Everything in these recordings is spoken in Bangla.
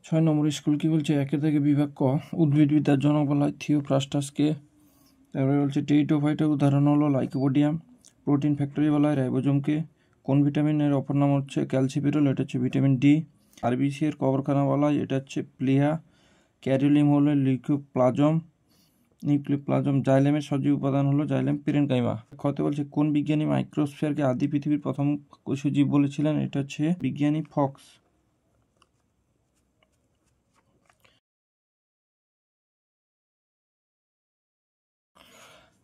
ছয় নম্বর স্কুল কি বলছে, একের থেকে বিভাগ ক, উদ্ভিদবিদ্যার জনক বলা হয় থিওফ্রাস্টাসকে। তারপরে বলছে টেরিটোফাইটের উদাহরণ হলো লাইকোপোডিয়াম। প্রোটিন ফ্যাক্টরি বলা হয় রাইবোজোমকে। কোন ভিটামিনের অপর নাম হচ্ছে ক্যালসিফেরল, এটা হচ্ছে ভিটামিন ডি। আরবিসি এর কবরখানা বলা হয়, এটা হচ্ছে প্লিহা। ক্যারিওলিম হলো নিউক্লিওপ্লাজম। জাইলেমের সজীব উপাদান হলো জাইলেম পেরেনকাইমা। ক্ষতে বলছে কোন বিজ্ঞানী মাইক্রোস্ফিয়ারকে আদি পৃথিবীর প্রথম কোষীয় জীব বলেছিলেন, এটা হচ্ছে বিজ্ঞানী ফক্স।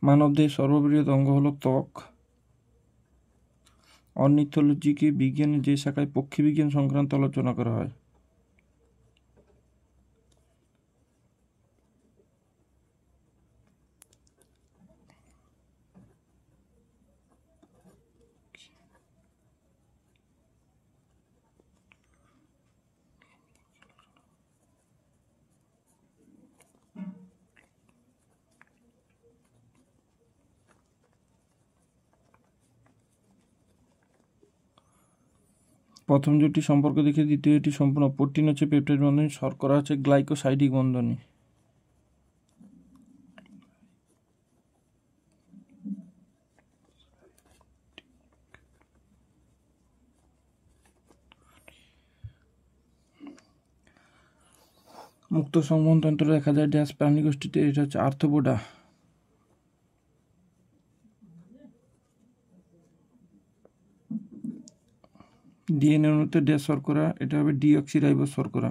মানবদেহের সর্ববৃহৎ অঙ্গ হলো ত্বক। অর্নিথোলজিকে বিজ্ঞানের যে শাখায় পক্ষী বিজ্ঞান সংক্রান্ত আলোচনা করা হয়। প্রথম দুটি সম্পর্ক দেখে দ্বিতীয়টি সম্পূর্ণ। প্রোটিন হচ্ছে পেপটাইড বন্ধনী, শর্করা হচ্ছে গ্লাইকোসাইডিক বন্ধনী। মুক্ত সংবহনতন্ত্র দেখা যায় ড্যাশ প্রাণী গোষ্ঠীতে, এটা হচ্ছে আর্থ্রোপোডা। ডিএনএ অণুতে ড্যাশ শর্করা, এটা হবে ডিঅক্সিরাইবোজ শর্করা।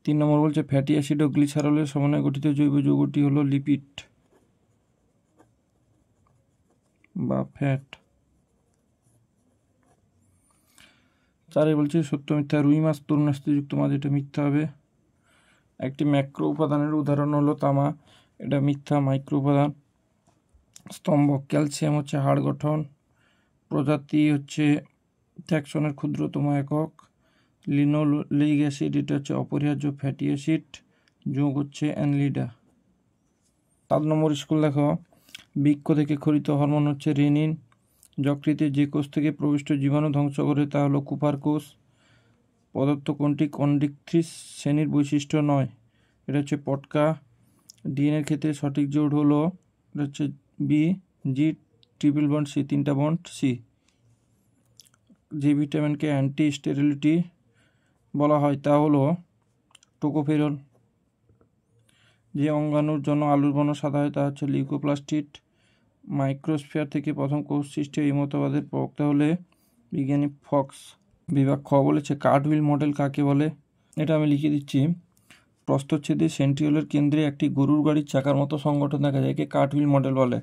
3 নম্বর বলছে ফ্যাটি অ্যাসিড ও গ্লিসারলের সমন্বয়ে গঠিত জৈব যৌগটি হলো লিপিড বা ফ্যাট। 4 বলছে সত্য মিথ্যা, রুই মাছ তরুণাস্তিযুক্ত মাছ, এটা মিথ্যা হবে। একটি ম্যাক্রো উপাদানের উদাহরণ হলো তামা, এটা মিথ্যা, মাইক্রো উপাদান। স্তম্ভ ক্যালসিয়াম হচ্ছে হাড় গঠন। প্রজাতি হচ্ছে ট্যাক্সনের ক্ষুদ্রতম একক। লিনোলিক অ্যাসিড, এটা হচ্ছে অপরিহার্য ফ্যাটি অ্যাসিড। যোগ হচ্ছে অ্যানলিডা। 7 নম্বর স্কুল দেখো, বৃক্ষ থেকে খরিত হরমোন হচ্ছে রেনিন। যকৃতে যে কোষ থেকে প্রবিষ্ট জীবাণু ধ্বংস করে তা হলো কুপার কোষ। পদার্থ কোনটি কন্ডিকথ্রিস শ্রেণীর বৈশিষ্ট্য নয়, এটা হচ্ছে পটকা। ডিএনএর ক্ষেত্রে সঠিক জোড় হলো, এটা হচ্ছে বি, জি, ট্রিপল বন্ড সি, 3টা বন্ড সি। যে ভিটামিনকে অ্যান্টি স্টেরিলিটি বলা হয় তা হলো টোকোফেরল। যে অঙ্গাণুর জন্য আলুর বর্ণ সাদা হয় তা হচ্ছে লিউকোপ্লাস্টিড। মাইক্রোস্ফিয়ার থেকে প্রথম কোষ সৃষ্টি, এই মতবাদের প্রবক্তা হলে বিজ্ঞানী ফক্স। বিভাগ খ বলেছে কার্টহুইল মডেল কাকে বলে, এটা আমি লিখে দিচ্ছি। প্রস্থচ্ছেদে সেন্ট্রিওলের কেন্দ্রে একটি গরুর গাড়ির চাকার মতো সংগঠন দেখা যায়, একে কার্টহুইল মডেল বলে।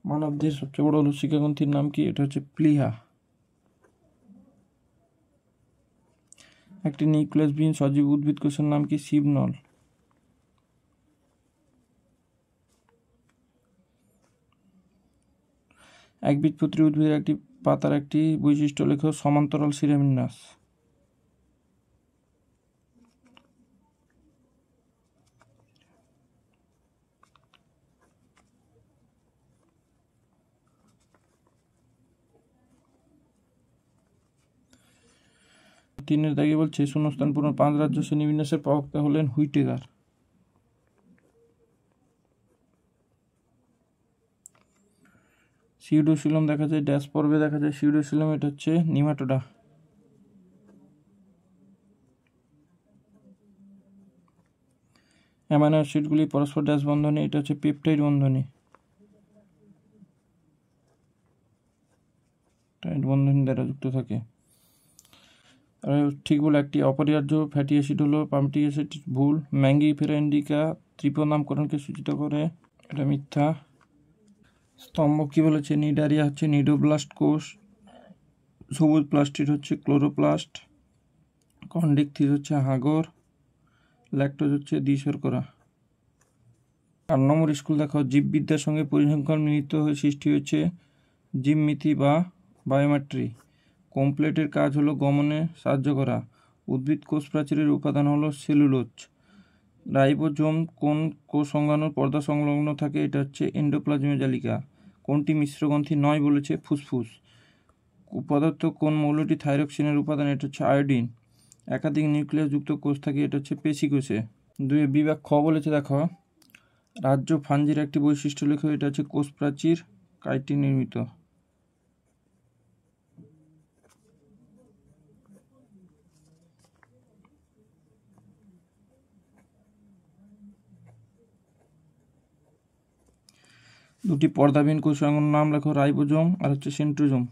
মানবদেহের সবচেয়ে বড় লসিকা গ্রন্থির নাম কি, এটা হচ্ছে প্লিহা। একটি নিউক্লিয়াসবিহীন সজীব উদ্ভিদ কোষের নাম কি, শিবনল। একবীজপত্রী উদ্ভিদের একটি পাতার একটি বৈশিষ্ট্য লেখো, সমান্তরাল শিরাবিন্যাস। তিনের দাগে বলছে শূন্যস্থানপূর্ণ 5 রাজ্য শ্রেণীবিন্যাসের প্রবক্তা হলেন হুইটেগার। সিউডোসিলম দেখা যায় ড্যাশ পর্বে দেখা যায় সিউডোসিলম, এটা হচ্ছে নিমাটোডা। অ্যামাইনো অ্যাসিডগুলি পরস্পর ড্যাশ বন্ধনী, এটা হচ্ছে পেপটাইড বন্ধনী। টাইড বন্ধনী দ্বারা যুক্ত থাকে। ঠিক বলে একটি অপরিহার্য ফ্যাটি অ্যাসিড হলো পামটিক অ্যাসিড, ভুল। ম্যাঙ্গিফেরা ইন্ডিকা ত্রিপদ নামকরণকে সূচিত করে, এটা মিথ্যা। স্তম্ভ কি বলেছে, নিডারিয়া হচ্ছে নিডোব্লাস্ট কোষ। সবুজ প্লাস্টিড হচ্ছে ক্লোরোপ্লাস্ট। কন্ডিকথিস হচ্ছে হাগর, ল্যাকটোজ হচ্ছে দ্বিশর্করা। 8 নম্বর স্কুল দেখো, জীববিদ্যার সঙ্গে পরিসংখ্যান মিলিত হয়ে সৃষ্টি হয়েছে জীবমিতি বা বায়োমেট্রি। কমপ্লেটের কাজ হলো গমনে সাহায্য করা। উদ্ভিদ কোষ প্রাচীরের উপাদান হলো সেলুলোজ। রাইবোজোম কোন কোষ অঙ্গাণুর পর্দা সংলগ্ন থাকে? এটা হচ্ছে এন্ডোপ্লাজমীয় জালিকা। কোনটি মিশ্রগ্রন্থি নয় বলেছে? ফুসফুস। পদার্থ কোন মৌলটি থাইরক্সিনের উপাদান? এটা হচ্ছে আয়োডিন। একাধিক নিউক্লিয়াস যুক্ত কোষ থাকে, এটা হচ্ছে পেশি কোষে। 2 বিভাগ খ বলেছে দেখো, রাজ্য ফাঞ্জির একটি বৈশিষ্ট্য লেখো। এটা হচ্ছে কোষ প্রাচীর কাইটিন নির্মিত। দুটি পর্দাবিহীন কোষাঙ্গের নাম লেখো, রাইবোজোম আর হচ্ছে সেন্ট্রোজোম।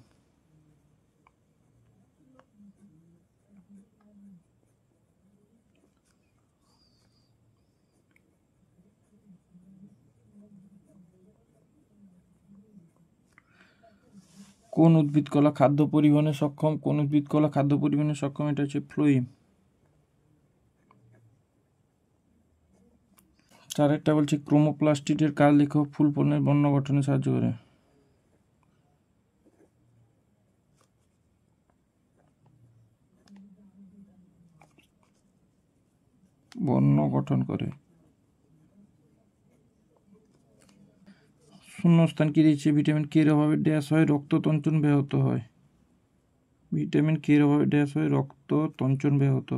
কোন উদ্ভিদ কলা খাদ্য পরিবহনে সক্ষম? কোন উদ্ভিদ কলা খাদ্য পরিবহনে সক্ষম? এটা হচ্ছে ফ্লোয়েম। 4 বলছে ক্রোমোপ্লাস্টিডের কাজ লেখো। ফুল পণ্যের বর্ণ গঠনে সাহায্য করে। বর্ণ গঠন করে। শূন্যস্থান কি দিচ্ছে? ভিটামিন কে এর অভাবে ড্যাশ হয়? রক্ত তঞ্চন ব্যাহত হয়। ভিটামিন কে এর অভাবে ড্যাশ হয়? রক্ত তঞ্চন ব্যাহত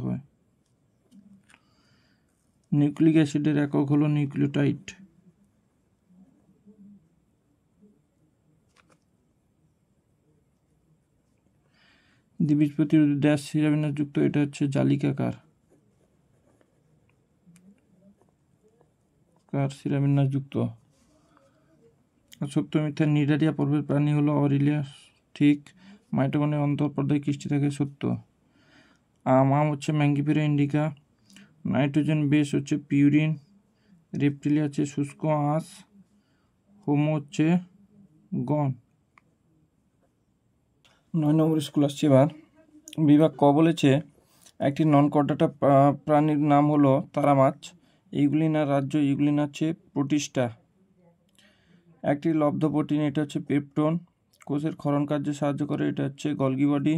হয়। নিউক্লিক অ্যাসিডের একক হলো নিউক্লিওটাইড। দ্বিবীজপত্রী ড্যাশ শিরাবিন্যাস যুক্ত। এটা হচ্ছে জালিকাকার শিরাবিন্যাস যুক্ত। সত্য মিথ্যা নিডারিয়া পর্বের প্রাণী হলো অরিলিয়া। ঠিক। মাইটোকন্ড্রিয়ার অন্তঃপর্দায় কৃষ্টি থাকে। সত্য। আম হচ্ছে ম্যাঙ্গিফেরা ইন্ডিকা। নাইট্রোজেন বেস হচ্ছে পিউরিন। রেপটিলিয়া হচ্ছে শুষ্ক আঁশ। হোমো হচ্ছে গণ। 9 নম্বর স্কুল আসছে এবার। বিভাগ ক বলেছে, একটি নন কর্ডাটা প্রাণীর নাম হলো তারা মাছ। ইউগ্লিনার রাজ্য। ইউগ্লিনা হচ্ছে প্রোটিস্টা। একটি লব্ধ প্রোটিন, এটা হচ্ছে পেপটন। কোষের ক্ষরণ কার্যে সাহায্য করে, এটা হচ্ছে গলগি বডি।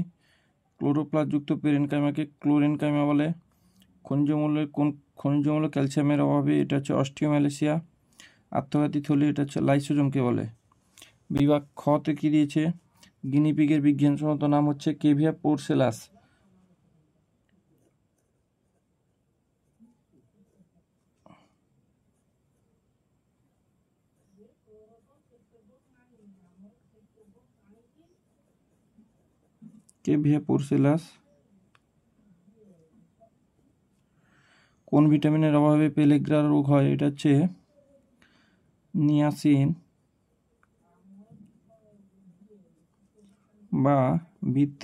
ক্লোরোপ্লাস্টযুক্ত পেরেনকাইমাকে ক্লোরেনকাইমা বলে। কোন খনিজ মূল্য ক্যালসিয়ামের অভাবে? এটা হচ্ছে অস্টিওম্যালেসিয়া। আত্মঘাতী থলি, এটা হচ্ছে লাইসোজোমকে বলে। বিভাগ খতে কি দিয়েছে? গিনিপিগের বিজ্ঞানসম্মত নাম হচ্ছে কেভিয়া পোরসেলাস। কেভিয়া পোরসেলাস। কোন ভিটামিনের অভাবে পেলেগ্রা রোগ হয়? এটা হচ্ছে নিয়াসিন বা B3।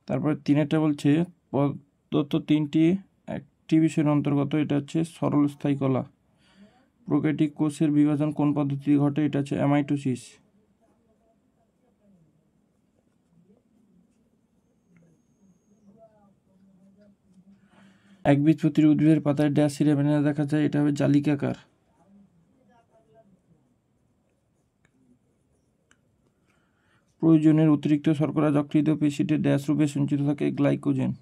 তারপরে 3 বলছে প্রদত্ত 3টি অ্যাক্টিভিশন অন্তর্গত। এটা হচ্ছে সরল স্থায়ী কলা। প্রোক্যারিওটিক কোষের বিভাজন কোন পদ্ধতি ঘটে? এটা হচ্ছে অ্যামাইটোসিস। একবীজপত্রী উদ্ভিদের পাতায় ড্যাশ শিরাবিন্যাস দেখা যায়। এটা হবে জালিকাকার। প্রয়োজনের অতিরিক্ত শর্করা যকৃত পেশিতে ড্যাশ রূপে সঞ্চিত থাকে? গ্লাইকোজেন।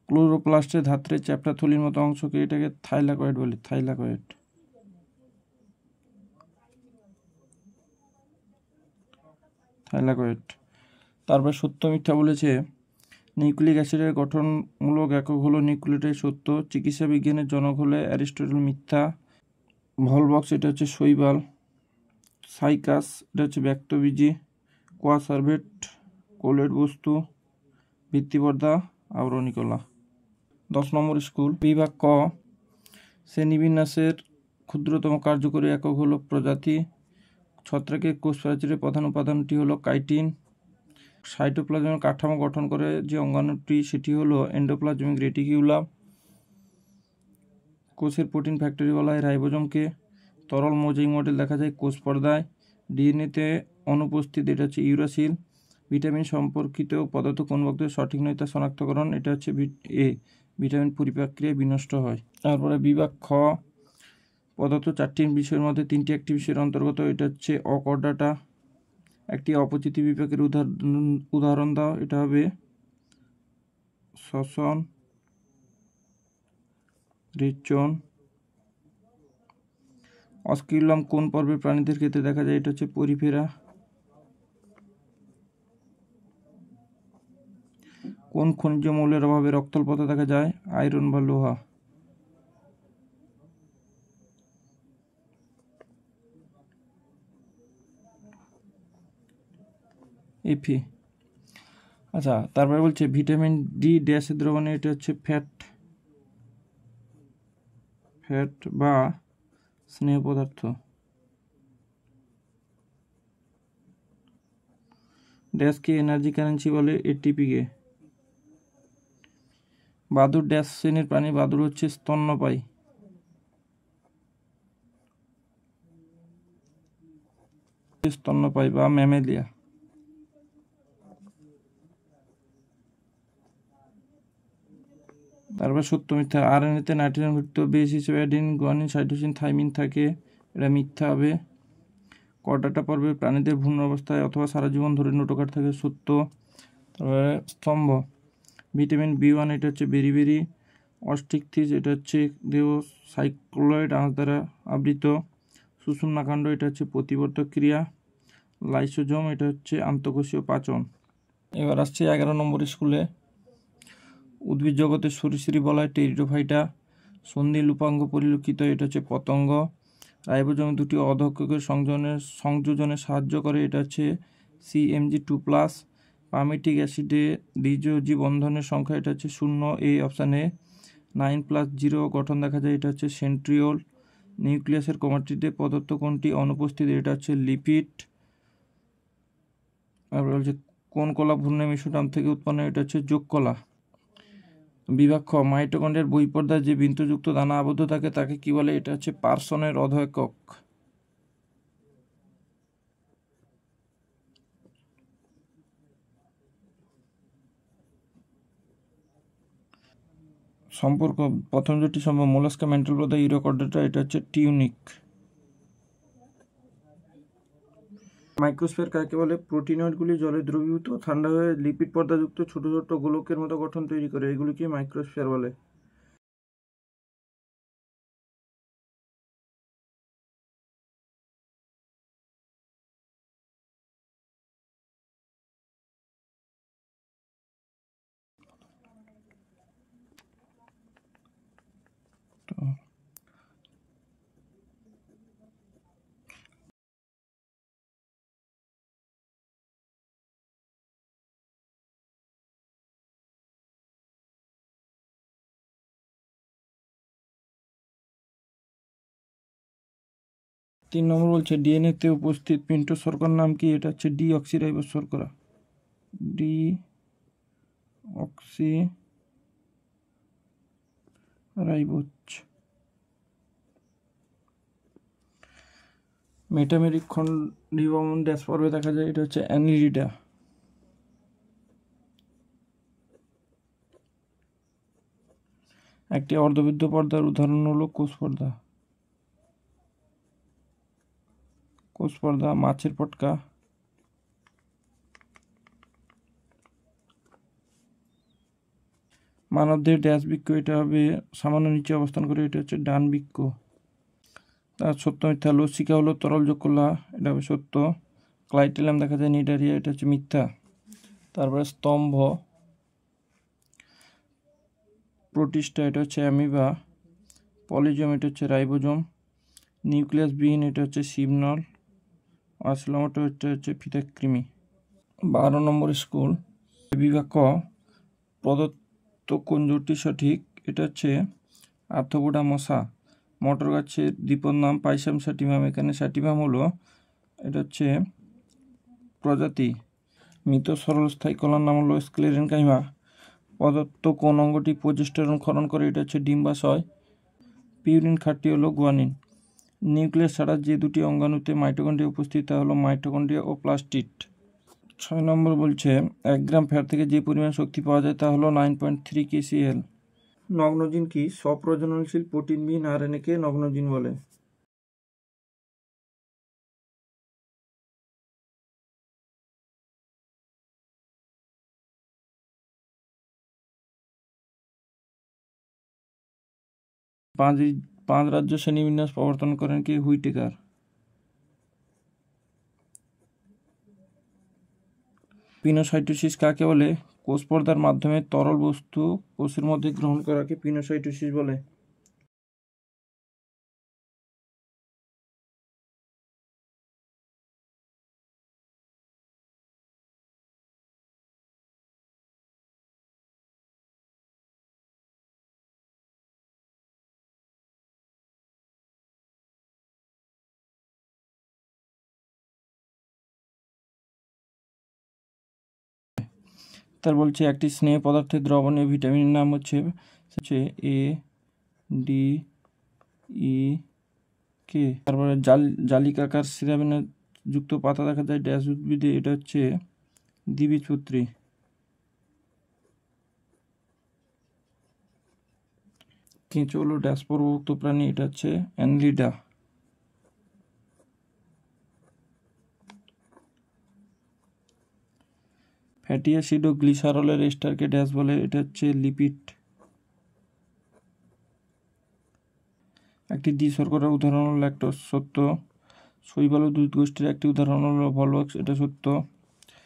ক্লোরোপ্লাস্টের ধাত্রের চ্যাপ্টা থলির মতো অংশকে এটাকে থাইলাকয়েড বলে। থাইলাকয়েড। তারপর সত্য মিথ্যা বলেছে, নিউক্লিক অ্যাসিডের গঠনমূলক একক হলো নিউক্লিওটাইড। সত্য। চিকিৎসা বিজ্ঞানের জনক হলো অ্যারিস্টটল। মিথ্যা। ভলবক্স, এটা হচ্ছে শৈবাল। সাইকাস, এটা হচ্ছে ব্যক্তবীজি। কোয়াসার্ভেট, কোলেট বস্তু। ভিত্তিপর্দা, আবরণীকলা। 10 নম্বর স্কুল। বিভাগ ক, শ্রেণীবিন্যাসের ক্ষুদ্রতম কার্যকরী একক হলো প্রজাতি। ছত্রাকের কোষ প্রাচীরের প্রধান উপাদানটি হলো কাইটিন। সাইটোপ্লাজমের কাঠামো গঠন করে যে অঙ্গাণুটি, সেটি হলো এন্ডোপ্লাজমিক রেটিকিউলাম। কোষের প্রোটিন ফ্যাক্টরি বলা হয় রাইবোজোমকে। তরল মোজাইক মডেল দেখা যায় কোষ পর্দায়। ডিএনএতে অনুপস্থিত, এটা হচ্ছে ইউরাসিল। ভিটামিন সম্পর্কিত পদার্থ কোন বক্তব্যে সঠিক নয় তা শনাক্তকরণ, এটা হচ্ছে এ। ভিটামিন পরিপাক্রিয়ায় বিনষ্ট হয়। তারপরে বিভাগ খ, পদার্থ 4টি বিষয়ের মধ্যে 3টি একটি বিষয়ের অন্তর্গত, এটা হচ্ছে অকর্ডাটা। একটি অপচিতি বিপাকের উদাহরণ দাও, এটা হবে শ্বসন, রেচন। অস্কিউলাম কোন পর্বের প্রাণীদের ক্ষেত্রে দেখা যায়, এটা হচ্ছে পরিফেরা। কোন খনিজ মৌলের অভাবে রক্তল্পতা দেখা যায়, আয়রন বা লোহা। এফি। আচ্ছা, তারপরে বলছে ভিটামিন ডি ড্যাশের দ্রবণে, এটা হচ্ছে ফ্যাট বা স্নেহ পদার্থ। ড্যাশকে এনার্জি কারেন্সি বলে, এটিপিকে। বাদুড় ড্যাশ শ্রেণীর প্রাণী, বাদুড় হচ্ছে স্তন্যপায়ী। স্তন্যপায়ী বা ম্যামেলিয়া। তারপর সত্য মিথ্যা, আরএনএতে নাইট্রোজেন ঘটিত বেস হিসেবে অ্যাডিন, গুয়ানিন, সাইটোসিন, থাইমিন থাকে, এটা মিথ্যা হবে। কর্ডাটা পর্বে প্রাণীদের ভ্রূণ অবস্থায় অথবা সারা জীবন ধরে নোটোকাট থাকে, সত্য। তারপরে স্তম্ভ, ভিটামিন বি1, এটা হচ্ছে বেরি। অস্টিকথিস, এটা হচ্ছে দেহ সাইক্লোয়েড আঁশ দ্বারা আবৃত। সুষুম্নাকাণ্ড, এটা হচ্ছে প্রতিবর্তক ক্রিয়া। লাইসোজোম, এটা হচ্ছে আন্তঃকোষীয় পাচন। এবার আসছে 11 নম্বর স্কুলে। উদ্ভিদ জগতের সরীসৃপ বলা হয় টেরিডোফাইটা। সন্ধি লুপাঙ্গ পরিলক্ষিত, এটা হচ্ছে পতঙ্গ। রাইবোজোম দুটি অধক্ষকের সংযোজনে সাহায্য করে, এটা হচ্ছে CMG2+। পামিটিক অ্যাসিডে দ্বিযোজী বন্ধনের সংখ্যা, এটা হচ্ছে 0, এ অপশান এ। 9+0 গঠন দেখা যায়, এটা হচ্ছে সেন্ট্রিওল। নিউক্লিয়াসের ক্রোমাটিডে পদার্থ কোনটি অনুপস্থিত, এটা হচ্ছে লিপিড। তারপরে বলছে কোন কলা ভ্রূণের মেসোটার্ম থেকে উৎপন্ন, এটা হচ্ছে যোগ কলা। বিভাগ খ, মাইটোকন্ড্রিয়ার বহিঃপর্দায় যে বিন্দুযুক্ত দানা আবদ্ধ থাকে তাকে কি বলে, এটা হচ্ছে পার্সনের অধ একক। সম্পর্ক, প্রথম যেটি সম্ভব মোলাস্কা, মেন্টাল পর্দা, ইউরোকর্ডাটা, এটা হচ্ছে টিউনিক। মাইক্রোস্ফিয়ার কাকে বলে, প্রোটিনয়েডগুলি জলে দ্রবীভূত ঠান্ডা হয়ে লিপিড পর্দাযুক্ত ছোট ছোট গোলকের মতো গঠন তৈরি করে, এগুলিকে মাইক্রোস্ফিয়ার বলে। তিন নম্বর বলছে ডিএনএতে উপস্থিত পিন্টো শর্করার নাম কি, এটা হচ্ছে ডিঅক্সিরাইবোজ শর্করা। ডিঅক্সিরাইবোজ। মেটামেরিক খন্ডিবমন ড্যাশ পর্বে দেখা যায়, এটা হচ্ছে অ্যানিলিডা। একটি অর্ধবৃত্ত পর্দার উদাহরণ হলো কোষ পর্দা। কোষ পর্দা, মাছের পটকা। মানবদেহের ড্যাশ বৃক্ষ, এটা হবে সামান্য নিচে অবস্থান করে, এটা হচ্ছে ডান বৃক্ষ। তার সত্য মিথ্যা, লসিকা হলো তরল যোগ কলা, এটা হবে সত্য। ক্লাইটেলাম দেখা যায় নিডারিয়া, এটা হচ্ছে মিথ্যা। তারপরে স্তম্ভ, প্রোটিস্টা, এটা হচ্ছে অ্যামিবা। পলিজোম, এটা হচ্ছে রাইবোজোম। নিউক্লিয়াস বিহীন, এটা হচ্ছে সিমনল। আসলোমোটো, এটা হচ্ছে ফিতাকৃমি। 12 নম্বর স্কুল। বিভাগ ক, প্রদত্ত কোন জোটটি সঠিক, এটা হচ্ছে আর্থ্রোপোডা মশা। মটর গাছের দ্বিপদ নাম পাইসাম স্যাটিভাম, এখানে স্যাটিভাম হলো, এটা হচ্ছে প্রজাতি। মৃত সরল স্থায়ী কলার নাম হলো স্ক্লেরেনকাইমা। প্রদত্ত কোন অঙ্গটি প্রোজেস্টেরন ক্ষরণ করে, এটা হচ্ছে ডিম্বাশয়। পিউরিন খাঁটি হলো গুয়ানিন। নিউক্লিয়াস ছাড়া যে দুটি অঙ্গাণুতে মাইটোকন্ড্রিয়া উপস্থিত তা হলো মাইটোকন্ড্রিয়া ও প্লাস্টিড। 6 নম্বর বলছে 1 গ্রাম ফ্যাট থেকে যে পরিমাণ শক্তি পাওয়া যায় তা হলো 9.3 kcal। নগ্নজিন কি? স্বপ্রজননশীল প্রোটিনবিহীন আরএনএকে নগ্নজিন বলে। পাঁচ রাজ্য শ্রেণীবিন্যাস প্রবর্তন করেন কে? হুইটেকার। পিনোসাইটোসিস কাকে বলে? কোষ পর্দার মাধ্যমে তরল বস্তু কোষের মধ্যে গ্রহণ করাকে পিনোসাইটোসিস বলে। তার বলছে একটি স্নেহ পদার্থের দ্রবণীয় ভিটামিনের নাম হচ্ছে এ ডি ই কে। তারপরে জালিকাকার শিরাবিনা যুক্ত পাতা দেখা যায় ড্যাশ উদ্ভিদে, এটা হচ্ছে দ্বিবীজপত্রী। কেঁচো হলো ড্যাশ পর্বভুক্ত প্রাণী, এটা হচ্ছে অ্যানলিডা। ফ্যাটি অ্যাসিড ও গ্লিসারলের এস্টারকে ড্যাশ বলে, এটা হচ্ছে লিপিড। একটি দ্বিশর্করার উদাহরণ হলো ল্যাকটোজ, সত্য। শৈবাল ও দুধ গোষ্ঠীর একটি উদাহরণ হলো ভলওয়াক্স, এটা সত্য।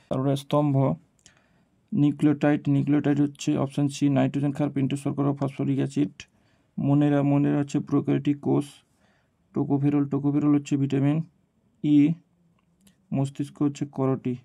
তারপরে স্তম্ভ। নিউক্লিওটাইড হচ্ছে অপশান সি নাইট্রোজেন ক্ষার, পেন্টোজ শর্করা, ফসফরিক অ্যাসিড। মনেরা হচ্ছে প্রোক্যারিওটিক কোষ। টোকোফেরল হচ্ছে ভিটামিন ই। মস্তিষ্ক হচ্ছে করটি।